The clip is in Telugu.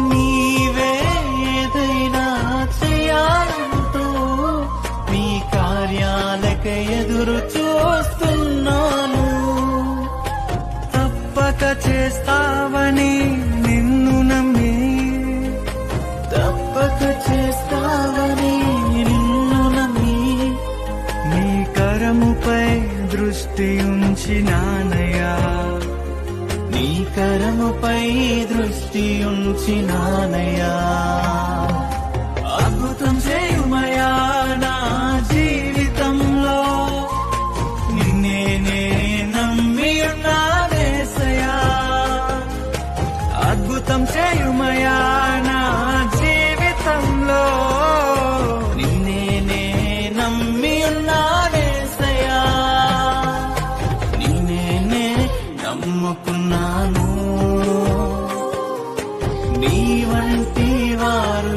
నీవే ఏదైనా చేయాలంటూ నీ కార్యాలకే ఎదురు చూస్తున్నాను. తప్పక చేస్తావని నిన్ను నమ్మి, తప్పక చేస్తావని నిన్ను నమ్మి నీ కరముపై దృష్టి ఉంచినానయ్యా, నీ కరముపై దృష్టి ఉంచినానయ్యా. అద్భుతం చేయుమయా నా జీవితంలో, నిన్నే నే నమ్మి ఉన్నానేసయ్యా. అద్భుతం చేయుమయా నా జీవితంలో, నిన్నే నే నమ్మి ఉన్నానేసయ్యా. నిన్నే నే నమ్ముకున్నాను, నీ వంటి వారు